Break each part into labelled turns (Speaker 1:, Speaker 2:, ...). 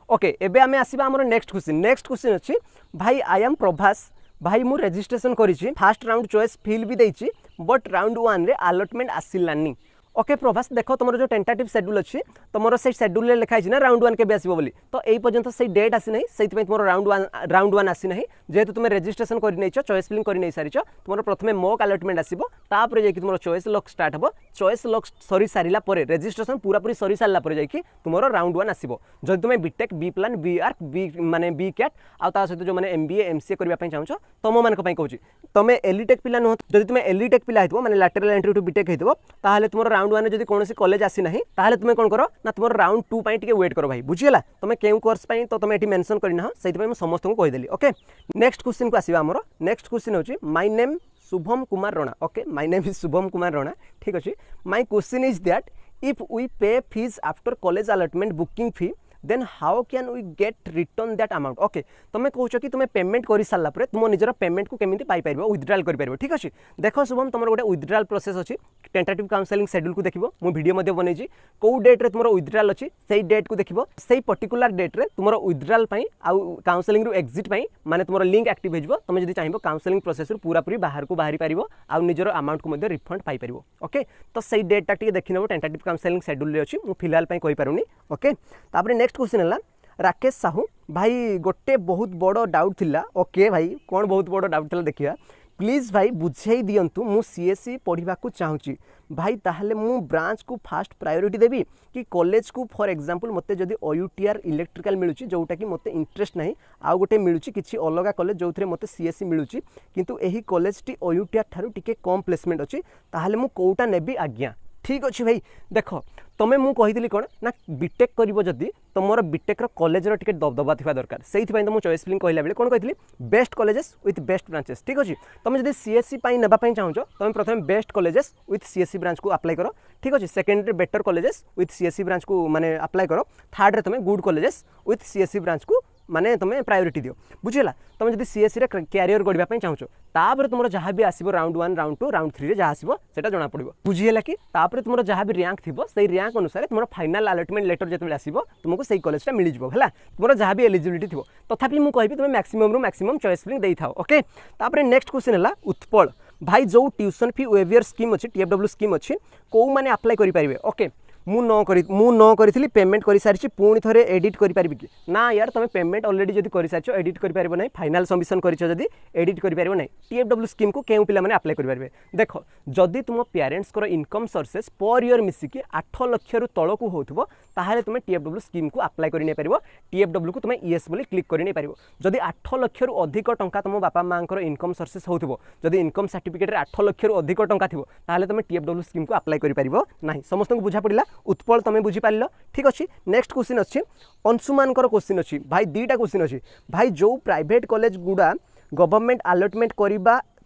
Speaker 1: Okay एबे आमे आसीबा हमर नेक्स्ट क्वेश्चन अछि भाई आई एम प्रभास भाई मु रजिस्ट्रेशन करिछि फर्स्ट राउंड चॉइस फिल भी देछि बट राउंड 1 रे अलॉटमेंट आसिलानी ओके प्रभास देखो तुम जो टेंटाटिव शेड्यूल अच्छी तुम से शेड्यूल लिखाई ना राउंड 1 के आसो बोली तो यही पर्यंत से डेट आसी ना से तुम राउंड 1 आसी ना जेहेतु तुम रजिस्ट्रेशन कर चॉइस फिलिंग कर सारी तुम प्रथम मॉक अलॉटमेंट आसो तापर जाकि तुम चॉइस लॉक स्टार्ट हो चॉइस लॉक सरी सारा रजिस्ट्रेशन पूरा पूरी सरी सारा जाकि तुम राउंड 1 आसो जब तुम बीटेक बी प्लान बी आर्क बी माने बी कैट आ सहित जो मैंने एमबीए एमसीए करने चाहो तुम मान कहूँ तुम एलिटेक पिला नुह जब तुम एलिटेक पिला हो माने लैटरल एंट्री टू बीटेक हो तुम राउंड 1 जब कौन कॉलेज आसी ना ताहले तुम कौन कर ना तुम राउंड 2 पाई टिके वेट कर भाई बुझीगला तुम केउ कोर्स पाई तो तुम एटी मेंशन करना से समस्त को कहीदेली ओके नेक्स्ट क्वेश्चन को आसीबा हमर नेक्स्ट क्वेश्चन होची my name Shubham Kumar Rana okay my name is Shubham Kumar Rana ठीक अछि my question is that if we pay fees after college allotment booking fee then how can we get return that amount okay तुम कौच कि तुम पेमेंट कर सारा तुम निजर पेमेंट को केमिति पाई परिबो विथड्रॉल कर परिबो ठीक अछि देखो शुभम तुम गोटे विथड्रॉल प्रोसेस अछि टेंटेटिव काउंसलिंग शेड्यूल को देखिबो मु वीडियो मध्ये बनेछि को डेट रे तुमरो विथड्रॉल अछि सेही डेट को देखिबो सेही पर्टिकुलर डेट रे तुमरो विथड्रॉल पई आ काउंसलिंग रु एग्जिट पई माने तुमरो लिंक एक्टिव हेजबो तुम जदि चाहिबो काउंसलिंग प्रोसेस रु पूरा पूरी बाहर को बाहरी परिबो आ निजर अमाउंट को मध्ये रिफंड पाई परिबो ओके तो सेही डेट टा टिके देखिनबो टेंटेटिव काउंसलिंग शेड्यूल रे अछि मु फिलहाल पई कहि पारुनी ओके तापर नेक्स्ट क्वेश्चन हला राकेश साहू भाई गोटे बहुत बड़ डाउट थिला ओके भाई कौन बहुत बड़ डाउट थिला देखिया प्लीज भाई बुझाई दियंतु मु सीएससी पढ़ा को चाहूची भाई ताहले मु ब्रांच को फास्ट प्रायोरिटी देवी कि कॉलेज को फॉर एग्जांपल मते जदी ओयूटीआर इलेक्ट्रिकल मिलुची जोटा कि मते इंटरेस्ट नाही आ गोटे मिलुची किछि अलगा कॉलेज जोथरे मते सीएससी मिलुची किंतु एही कॉलेज टी ओयूटीआर थारु टिके कम प्लेसमेंट अछि ताहले मु कोउटा नेबी आज्ञा ठीक अच्छे भाई देख तुम मुझे कही कौन ना बीटेक करिवो जदि तुमर बीटेक कॉलेज टिके दबदबा थिबा दरकार से तो मुझे चॉइस फिलिंग कहला बेले कौन कही best colleges with best branches ठीक अच्छे तुम जब सीएससी नापी चाहो तुम प्रथम best colleges with CSC branch को अप्लाई कर ठीक अच्छे secondary better colleges with CSC branch को माने अप्लाई कर थर्ड रे तुम good colleges with CSC branch को माने तुम प्रायोरिटी दियो बुझेगा तुम जब सीएससी कैरियर गढ़ापी चाहो तापर तुम जहाँ भी आसो राउंड 1 राउंड 2 राउंड 3 जहाँ आसो सेटा जना पड़ो बुझीगला कि तापर तुम जहाँ भी रैंक थी से रैंक अनुसार तुम फाइनाल अलॉटमेंट लेटर जो आसो तुमको सही कॉलेज मिल जाए तुम जहाँ भी एलिजिबिलिटी थी तथापि मुझे कहि तुम मैक्सिमम रु मैक्सिमम चॉइस फिलिंग दे था ओके तापर नेक्स्ट क्वेश्चन है उत्पल भाई जो ट्यूशन फी वेवियर स्कीम अच्छी टीएफडब्ल्यू स्कीम अच्छी कौ मैंने अप्लाई करेंगे ओके मु न करी पेमेंट कर सारी पुणी थे एडिट करें कि ना यार तुम पेमेंट ऑलरेडी जब कर सारी एडिट कर ना फाइनाल सबमिशन कर एडिट कर ना टीएफडब्ल्यू स्कीम को केउ पिला माने अप्लाई करेंगे देख जदि तुम पेरेंट्स को इनकम सोर्सेस पर ईयर मिसिकी 8 लाख रु तल को होथबो ताहाले तुम टीएफडब्ल्यू स्कीम को अप्लाई कर पारिबो टीएफडब्ल्यू को तुम येस बोली क्लिक कर पारिबो जदि 8 लाख रु अधिक टंका तुम बापा माँ इनकम सोर्सेस होथबो जदि इनकम सर्टिफिकेट 8 लाख रु अधिक टंका थिबो ताहाले तुम टीएफडब्ल्यू स्कीम को अप्लाई कर पारिबो नाही समस्त को बुझा पड़िला उत्पल तुम बुझीपार ठीक अच्छे नेक्स्ट क्वेश्चन अच्छी अंशुमान क्वेश्चन अच्छी भाई दुईटा क्वेश्चन अच्छी भाई जो प्राइवेट कॉलेज गुड़ा गवर्नमेंट अलॉटमेंट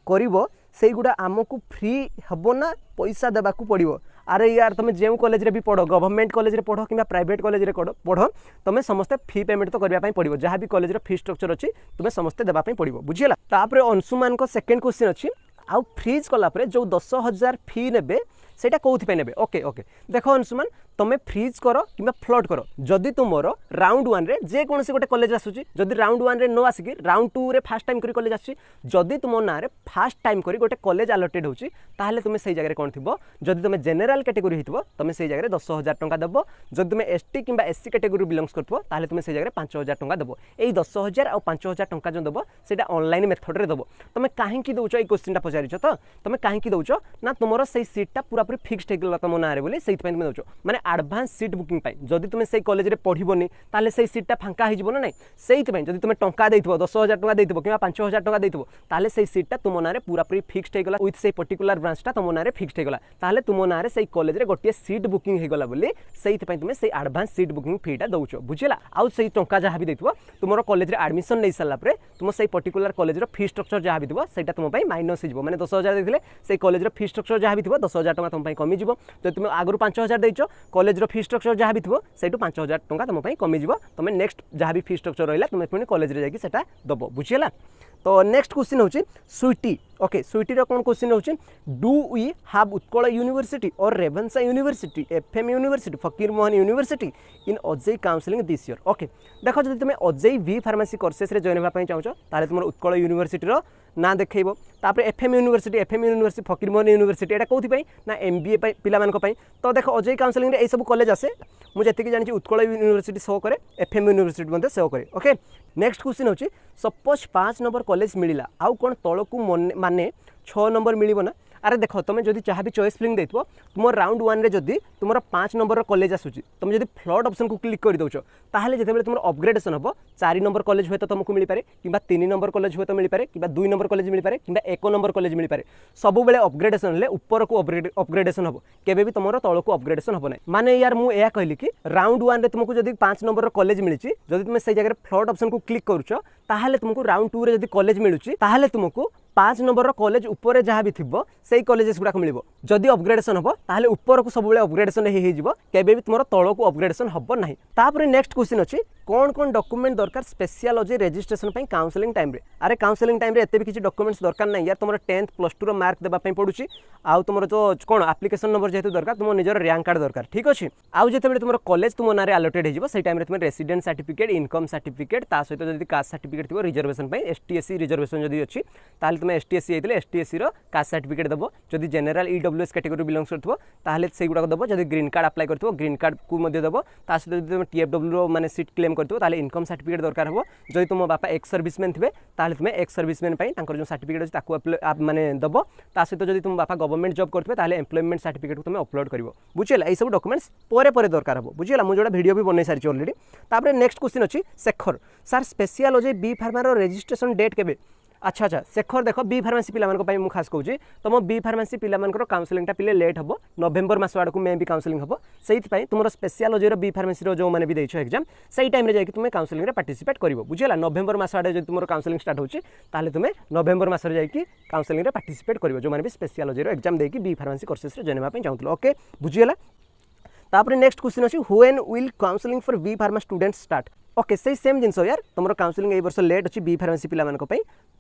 Speaker 1: करिवो से गुड़ा आमको फ्री हेबो ना पैसा देवाक पड़ो अरे यार तुम जो कॉलेज रे भी पढ़ गवर्नमेंट कॉलेज रे पढ़ कि प्राइवेट कॉलेज रे पढ़ तुम समस्ते फी पेमेंट तो करने पड़ो जहाँ भी कॉलेज फी स्ट्रक्चर अच्छी तुम समस्ते देवाई पड़ो बुझीगला तापर अंशुमान सेकेंड क्वेश्चन अच्छी आउ फ्रीज कलापर जो 10,000 फी ने सेटा कौन ने ओके ओके देख अंशुमान तुम फ्रीज कर कि फ्लड कर जदि तुम राउंड 1 रे जे कौन से गोटे कॉलेज आसूची जदि राउंड 1 रे न आसिक राउंड 2 रे फास्ट टाइम करी कॉलेज आसी जदि तुम ना रे फास्ट टाइम करी गोटे कॉलेज अलॉटेड होची ताहले तुम सही जगह कौन थिबो जदि तुम जनरल कैटेगरी हितबो तुम सही जगह 10,000 टंका देबो जदि तुम एसटी किंबा एससी कैटेगरी बिलोंग्स करथबो ताहले तुम सही जगह 5,000 टंका देबो एई 10,000 और 5,000 टंका जो देबो सेटा ऑनलाइन मेथड रे देबो तुम काहे की दउचो ए क्वेश्चन टा पचारिछो तो तुम काहे की दउचो ना तुमरो सही सीट टा पूरा पूरी फिक्स्ड हेगला तुम ना रे बोली सही तुम दउचो माने एडवांस सीट बुकिंग पाई जदि तुम से कॉलेज रे पढ़िबोनी ताले से सीटा फांका हो ना नहीं से जदि तुम टंका देइथबो 10,000 टंका देइथबो कि 5,000 टंका देइथबो ताले से सीटा तुम नारे पूरा पूरी फिक्स्ड हेगला विथ से पर्टिकुलर ब्रांचटा तुम नारे फिक्स्ड हेगला ताले तुम नारे से कॉलेज रे गोटे सीट बुकिंग हेगला बोली से तुम से एडवांस सीट बुकिंग फीटा दउचो बुझिला आउ से टंका जहाँ भी देइथबो तुमरो कॉलेज रे एडमिशन नै साला परे तुम से पर्टिकुलर कॉलेज रो फी स्ट्रक्चर जहाँ भी थिबो सेटा तुम पई माइनस हिजबो माने 10,000 देथिले से कॉलेज रो फी स्ट्रक्चर जहाँ भी थिबो 10,000 टंका तुम पई कमी जिवो जदि तुम आगरु 5,000 देइचो कॉलेज फी स्ट्रक्चर जहाँ भी थो से 5,000 टंका तुम कमिज तुम नेक्स्ट जहाँ भी फी स्ट्रक्चर रहा तुम पुणी कॉलेज जाकि सेटा दब बुझीगला। तो नेक्स्ट क्वेश्चन होची स्वीटी। ओके स्वीटी रो कौन क्वेश्चन होची do we have Utkal university और Ravenshaw university FM university Fakirmohan university in OJEE counselling this year. Okay देखो जब तुम अजय वी फार्मेसी कोर्सेस रे जॉइन होगा चाहो ताले तुम उत्कल यूनिवर्सिटी रो ना देखो तापर एफएम यूनिवर्सिटी फकीरमोहन यूनिवर्सिटी एटा कौथि ना एमबीए पिला मानक पई। तो देखो अजय काउंसलिंग रे सब कॉलेज आसे मुझे जी जानी उत्कल यूनिवर्सिटी शो करे एफएम यूनिवर्सिटी शो करे। ओके नेक्स्ट क्वेश्चन होची सपोज 5 नंबर कॉलेज मिला आउ कौन तौक माने 6 नंबर मिलना। अरे देखो तुम जब जहाँ भी चॉइस फिलिंग देव तुम राउंड 1 रे जदि तुम 5 नंबर कॉलेज आसूँ तुम जब फ्लड ऑप्शन को क्लिक कर दौच ताहले जिते तुम अपग्रेडेशन हम 4 नंबर कॉलेज हुए तो तुमको मिल पारे कि 3 नंबर कॉलेज हुए तो मिल पारे कि 2 नंबर कॉलेज मिल पारे कि 1 नंबर कॉलेज मिल पारे सब बेले अपग्रेडेशन ले ऊपर को अपग्रेडेशन हम केबे भी तुम तौक अपग्रेडेशन हम ना माने यार मुझे कहली कि राउंड 1 रे तुमको जब 5 नंबर कॉलेज मिली जब तुम से जगह फ्लड ऑप्शन को क्लिक करुच ताहले तुमको राउंड 2 रे जब कॉलेज मिलूची ताहले तुमको 5 नंबर कॉलेज ऊपर जहाँ भी थी से कॉलेजेस गुड़ाक मिल जदि अपग्रेडेशन हम ताहले ऊपर को सब अपग्रेडेशन केबे भी तुम तौक अपग्रेडेशन हम ना। तापर नेक्स्ट क्वेश्चन अच्छी कौन कौन डॉक्यूमेंट दरकार स्पेशलिस्ट रजिस्ट्रेशन काउंसलिंग टाइम रे। अरे काउंसलिंग टाइम रे एते भी किसी डॉक्यूमेंट्स दरकार नहीं यार तुम 10th +2 रो मार्क देबा पई पडुची आउ तुम जो कौन एप्लिकेशन नंबर जेहेतु दरकार तुम निजर रैंक कार्ड दरकार ठीक अच्छे। आउ जिते तुम कॉलेज तुम ना आलोटेड हो टाइम तुम रेसिडेंट सर्टिफिकेट इनकम सर्टिफिकेट ता सहित जब कास्ट सर्टिफिकेट थी रिजर्वेशन एसटीएससी रिजर्वेशन जब अच्छी ताहले तुम एसटीएससी होते एसटीएससी रो कास्ट सर्टिफिकेट दबो जब जनरल ईडब्ल्यूएस कैटेगरी बिलोंग्स करथबो ताहले से गुडा दबो जब green card apply green card कार्ड को मध्य दबो ता सहित तुम टीएफडब्ल्यू रो माने सीट क्लेम करथबो ताहले इनकम सर्टिफिकेट दरकार हो जब तुम बापा एक्स सर्विसमैन थे ताहले तुम एक्स सर्विसमैन जो सर्टिफिकेट अच्छी ताकू माने दबो ता सहित जब तुम बापा गवर्नमेंट जॉब करते ताहले एम्प्लॉयमेंट सर्टिफिकेट को तुम अपलोड करिवो बुझिला ये सब डॉक्यूमेंट्स पर दरकार हो बुझिला मुझे वीडियो भी बन सारी ऑलरेडी। तापर नेक्स्ट क्वेश्चन अच्छी शेखर सर स्पेशल अच्छे बी फार्मार रजिस्ट्रेशन डेट केबे। अच्छा अच्छा शेखर देख बी फार्मेसी पिला मु खास कहूँ तुम बी फार्मेसी पिला काउंसलिंग पिले लेट हम नवेम्बर मास आड़ को मे भी काउंसलिंग हम से तुम स्पेशल बी फार्मेसी जो मैंने भी देखो एग्जाम से टाइम रे तुम काउंसलिंग रे पार्टिसिपेट कर बुझीला नवेम्बर मास आड़े जो तुम काउंसलिंग स्टार्ट होची ताले तुम नवेम्बर मास रे जाकि काउंसलिंग रे पार्टिसिपेट कर जो मैंने भी स्पेशल एग्जाम देकी बी फार्मेसी कोर्सेस रे जॉइन होगा चाहूँ। ओके बुझीला। तापर नेक्स्ट क्वेश्चन अच्छी when will counselling for B pharma students start. Okay से सेम जिनस यार तुम काउंसलिंग वर्ष लेट अच्छी बी फार्मेसी पिला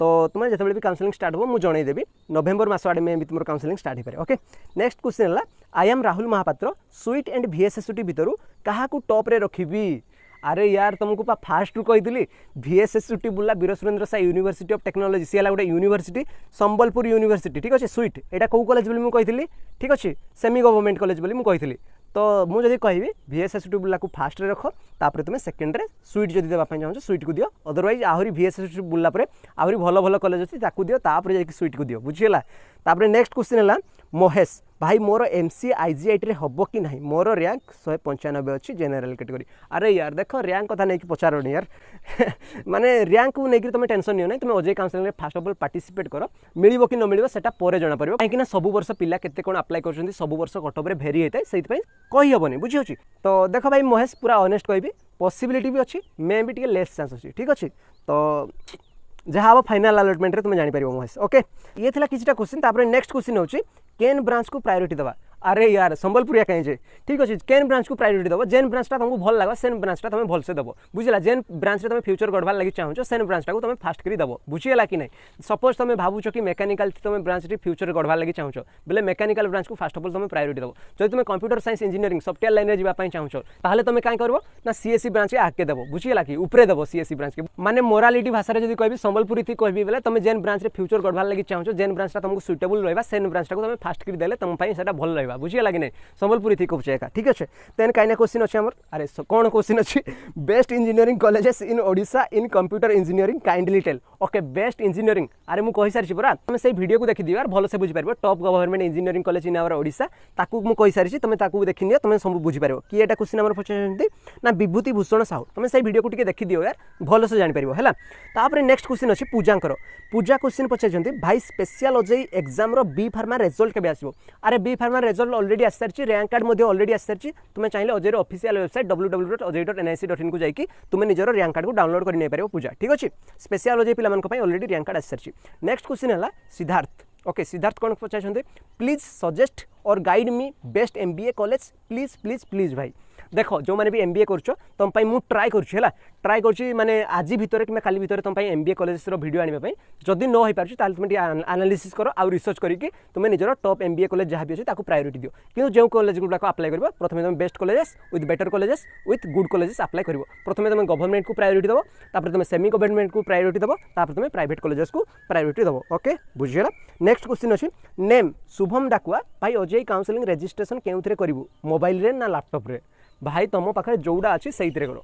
Speaker 1: तो तुम जो भी काउंसलिंग स्टार्ट हो मुझे जनईदेवी नवेम्बर मास आड़े में भी तुम काउंसलिंग स्टार्ट हो पारे। ओके नेक्स्ट क्वेश्चन है आई एम राहुल महापात्र स्वीट एंड VSSUT भितर क्या टॉप रे रखी। अरे यार तुमको फास्ट रू कही VSSUT बुला Veer Surendra Sai university of technology सी गोटे यूनिवर्सिटी संबलपुर यूनिवर्सिटी ठीक अच्छे स्वीट एटा कौ कॉलेज बोली मुझे कही ठीक अच्छे सेमी गवर्नमेंट कॉलेज बोली मुझे कही तो मुझे कहि VSSUT बुला को फास्ट रे रख तापर तुम सेकेंड रे स्वीट जदि देवाई चाहो स्वीट को दियो अदरवाइज आहरी VSSUT बुला आहरी भल भल कॉलेज अच्छी ताकू दियो तापर जाकि स्वीट को दियो बुझीगला। तापर नेक्स्ट क्वेश्चन है महेश भाई मोर MC IGIT रे हबो कि नहीं मोर रैंक 195 अच्छी जनरल कैटेगरी। अरे यार देख रैंक कथा नहीं पचारनी यार माने रैंक को लेकिन तुम टेंशन नियो नहीं तुम अजय काउंसलिंग रे फर्स्ट ऑफ ऑल पार्टिसिपेट कर मिलिबो कि न मिलिबो सेटा परे जाना परिबो काहे सब वर्ष पिला केते कोन अप्लाई करछन्ती सब वर्ष कटअप रे भेरी हेतै सेति पई कहि हबनी बुझी होची। तो देख भाई महेश पूरा ऑनेस्ट कहबी पॉसिबिलिटी भी अच्छी मे भी टिके लेस चांस अच्छी ठीक अच्छे। तो जहाँ हम फाइनाल अलॉटमेंट रे तुम जापर महेश। ओके ये था किसी क्वेश्चन। तापर नेक्स्ट क्वेश्चन होची केन ब्रांच को प्रायोरिटी दवा। अरे यार संबलपुरिया कहीं ठीक अच्छे केन ब्रांच को प्रायोरिटी दब जेन ब्रांचटा तुमको भल लगा सेन ब्रांचटा तुम भलसे दब बुझला जेन ब्रांच तुम फ्यूचर गढ़वार लगी चाहो सेन ब्रांचटा को तुम फास्ट कर दब बुझीगला कि नहीं। सपोज तुम भावुच कि मेकानिकल तुम ब्रांच फ्यूचर गढ़वार लगी चाहो बोले मेकानिकल ब्रांच को फास्ट ऑफ ऑल तुम प्रायोरिटी दब जब तुम computer science engineering software line में जावाई चाहो ताहले तुम क्या कर ना CSE ब्रांच आगे दब बुझीगला कि ऊपर दब CSE ब्रांच के माने मोरालिटी भाषा में कह संबलपुरी थी कहबी बोले तुम जेन ब्रांच फ्यूचर गढ़वार लगी चाहो जेन ब्रांचटा तुमको सुइटेबल रहा सेन ब्रांचटा को तुम फास्ट कर देले तुम भल रहा बुझीगला कि नहीं संबलपुरी थी कहे एका ठीक अच्छे। देन कहीं क्वेश्चन अच्छे आम अरे कौन क्वेश्चन अच्छी best engineering colleges in Odisha in computer engineering kindly tell. Okay best engineering अरे मुझे सारी पूरा तुम से वीडियो को देखी दियो भल से बुझीपार top government engineering college in our Odisha ताकू मुझे सारी तुम देखी नियो तुम सब बुझीपार कि एटा क्वेश्चन आम पचार ना विभूति भूषण साहू तुम से वीडियो को देखी दियो यार भल से जापर है। तापर नेक्स्ट क्वेश्चन अच्छी पूजांकर पूजा क्वेश्चन पचार भाई स्पेशल अजय एग्जाम बी फार्मा रिजल्ट केबे आसीबो। अरे बी फार्मा रिजल्ट ऑलरेडी आसी सारी रैंक कार्ड ऑलरेडी आसी सारी तुम चाहिए अजय ऑफिशियल वेबसाइट www.ajay.nic.in को जाकि तुम निजर रैंक कार्ड को डाउनलोड कर नहीं पार पूजा ठीक अच्छे। स्पेशल अजय पिला ऑलरेडी रैंक कार्ड आसी सारी। नेक्स्ट क्वेश्चन है सिद्धार्थ ओके सिद्धार्थ कौन पचार प्लीज सजेस्ट और guide me best MBA college please please please भाई देख जो मैंने भी MBA कर तुम मुझे ट्राए करा ट्राए कर माने आज भितर कि काली भितर तुम MBA कॉलेज वीडियो आने जदि न हो पारे तुम एनालिसिस कर आ रिसर्च करके तुम निजर टॉप MBA कॉलेज जहाँ भी अच्छे प्रायोरिटी दियो कि जो कॉलेज गुड़ाक अप्लाई कर प्रथम तुम best colleges with better colleges with good colleges apply कर प्रथम तुम गवर्नमेंट को प्रायोरिटी दब तापर तुम सेमी गवर्नमेंट को प्रायोरिटी दब तापर तुम प्राइवेट कॉलेजेस को प्रायोरिटी दब ओके बुझीगला नेक्स्ट क्वेश्चन अच्छी नेम शुभम डाकुआ भाई OJEE काउंसलिंग रजिस्ट्रेशन केउथरे करिवु मोबाइल रे ना लैपटॉप रे भाई तुम पाखे जोड़ा अच्छी से कर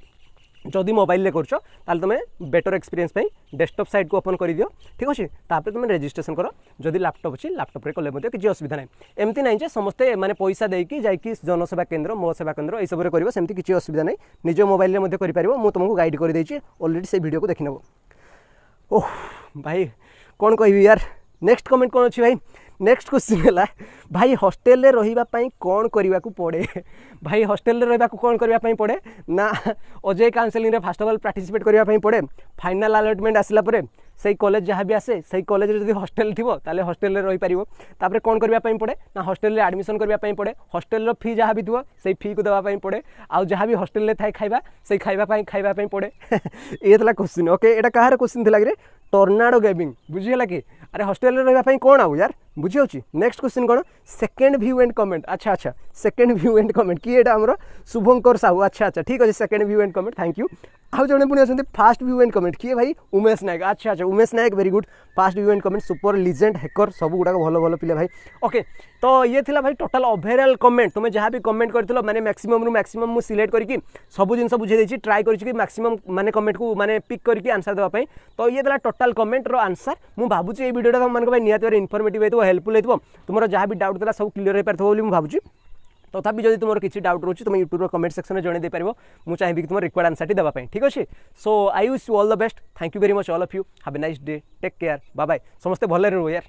Speaker 1: जदि मोबाइल रे करछ ताल तुम बेटर एक्सपीरियंस पे डेस्कटॉप साइट को ओपन कर दियो ठीक अच्छे तापर तुम रजिस्ट्रेशन कर जदि लैपटॉप अच्छी लैपटॉप रे कले मते किसी असुविधा नहीं एमती नहीं जे समस्ते माने पैसा देकी जाइकी जनसेवा केंद्र मो सेवा केंद्र एसबू कर सेमती किसी असुविधा नहीं निज मोबाइल रे मते करि परिबो मु तुमको गाइड कर देछि ऑलरेडी से वीडियो को देखि नेबो ओह भाई कौन कहबी यार नेक्स्ट कमेंट कौन अच्छी भाई नेक्स्ट क्वेश्चन है भाई हॉस्टेल रे रहिबा पई कौन करने को पड़े भाई हॉस्टेल रे रहिबा को कौन करने पई पड़े ना OJEE काउंसलिंग रे फर्स्ट ऑफ ऑल पार्टिसिपेट करने पई पड़े फाइनल अलॉटमेंट आसला परे से कॉलेज जहाँ भी आसे से कॉलेज रे जदि हॉस्टेल थिबो ताले हॉस्टेल रे रही पारिबो तापर कौन करने पई पड़े ना हॉस्टेल रे एडमिशन करने पई पड़े हॉस्टेल रो फी जहाँ भी थिबो से फी को देवा पई पड़े आ जहाँ भी हॉस्टेल रे थाए खाइबा से खाइबा पई पड़े ये थला क्वेश्चन ओके एटा कहार क्वेश्चन थिला रे टर्नाडो गेमिंग बुझीगला कि अरे हॉस्टेल रे रहिबा पई कोन आउ यार बुझी होची next question cone second view and comment अच्छा अच्छा सेकंड व्यू एंड कमेंट कि एटा हमरो शुभंकर साहू अच्छा अच्छा ठीक अछि second view and comment thank you आउ जने पुनी अछंती फास्ट व्यू एंड कमेंट किए भाई उमेश नायक अच्छा अच्छा Umesh Nayak very good first view and comment super legend hacker सब गुडा भलो भलो पिले भाई ओके तो ये थिला भाई टोटल ओवरऑल कमेंट तुम जहाँ भी कमेंट करथिलो माने मैक्सिमम रु मैक्सिमम मु सिलेक्ट करके सब जिनस बुझे देछि ट्राई करछि कि मैक्सिमम माने कमेंट को माने पिक करके आंसर देबा पई तो ये थिला टोटल कमेंट रो आंसर मु भाबुछि ए वीडियोटा तुम मानको भाई निहात इनफॉर्मेटिव हेतु हेल्पफुल हेतु तुमरो जहाँ भी डाउट थिला सब क्लियर हो पारथो बोली मु भाबुछि तथापि जदि तुम किसी डाउट रोचे तुम यूट्यूब कमेंट सेक्शन में जन दे पार मुझे चाहिए कि तुम रिक्वायर्ड आंसर देवाई ठीक अच्छे so I wish you all the best thank you very much all of you have a nice day take care bye bye समस्ते भले रहो यार।